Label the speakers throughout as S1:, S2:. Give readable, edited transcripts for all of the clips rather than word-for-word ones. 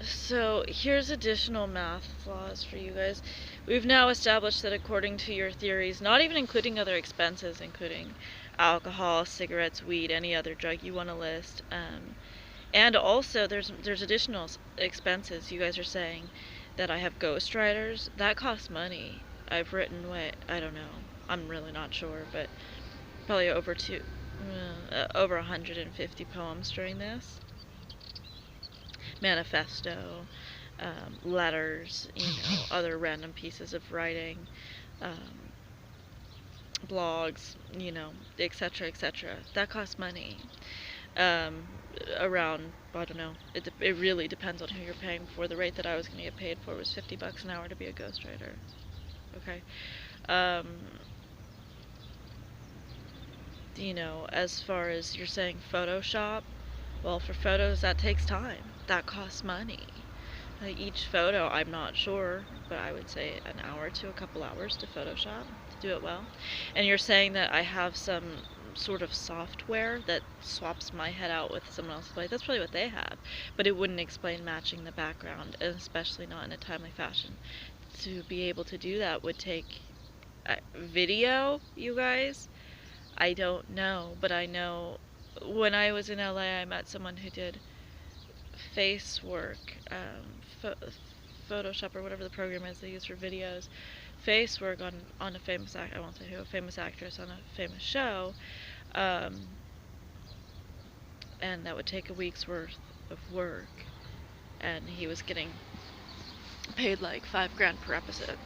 S1: So here's additional math flaws for you guys. We've now established that according to your theories, not even including other expenses, including alcohol, cigarettes, weed, any other drug you want to list, and also there's additional expenses. You guys are saying that I have ghostwriters. That costs money. I've written I don't know. I'm really not sure, but probably over 150 poems during this. Manifesto, letters, other random pieces of writing, um, blogs, etc., etc. That costs money. Um, Around, I don't know. It really depends on who you're paying for. The rate that I was going to get paid for was $50 an hour to be a ghostwriter. Okay. Um, as far as you're saying Photoshop, well, for photos that takes time. That costs money. Each photo, I'm not sure, but I would say an hour to a couple hours to Photoshop to do it well. And you're saying that I have some sort of software that swaps my head out with someone else's body. That's probably what they have, but it wouldn't explain matching the background, and especially not in a timely fashion. To be able to do that would take video, you guys. I don't know, but I know when I was in LA, I met someone who did face work, Photoshop or whatever the program is they use for videos, face work on a famous I won't say who, a famous actress on a famous show, um, and that would take a week's worth of work, and he was getting paid like $5,000 per episode.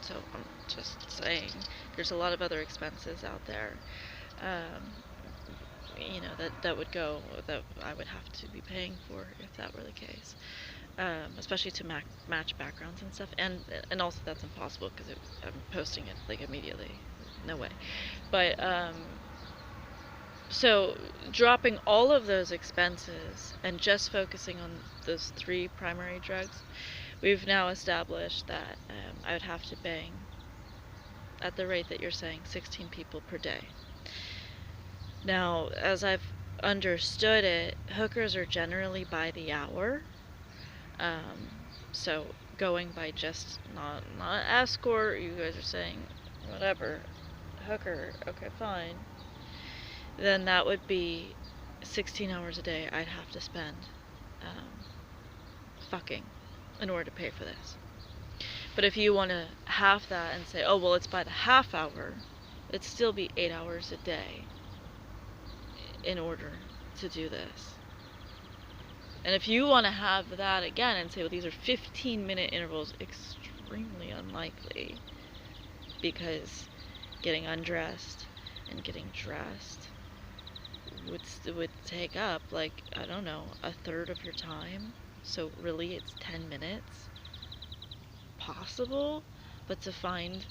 S1: So I'm just saying, there's a lot of other expenses out there. Um, that would go, that I would have to be paying for if that were the case. Especially to match backgrounds and stuff, and also that's impossible because I'm posting it like immediately, no way. But so dropping all of those expenses and just focusing on those three primary drugs, we've now established that I would have to bang at the rate that you're saying 16 people per day. Now, as I've understood it, hookers are generally by the hour. Um, so going by just not escort, you guys are saying whatever, hooker, okay, fine. Then that would be 16 hours a day I'd have to spend fucking in order to pay for this. But if you want to half that and say, oh well, it's by the half hour, it'd still be 8 hours a day in order to do this. And if you want to have that again and say, well, these are 15-minute intervals, extremely unlikely, because getting undressed and getting dressed would take up, like, I don't know, a third of your time. So really it's 10 minutes possible, but to find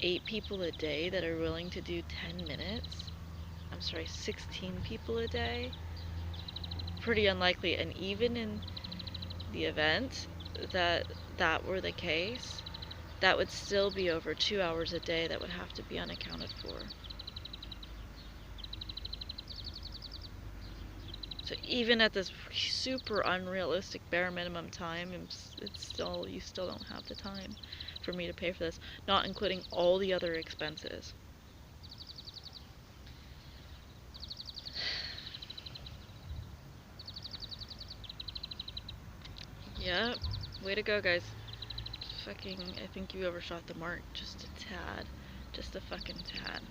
S1: 8 people a day that are willing to do 10 minutes, 16 people a day, pretty unlikely. And even in the event that that were the case, that would still be over 2 hours a day that would have to be unaccounted for. So even at this super unrealistic bare minimum time, you still don't have the time for me to pay for this, not including all the other expenses. Yep. Way to go, guys. I think you overshot the mark just a tad. Just a fucking tad.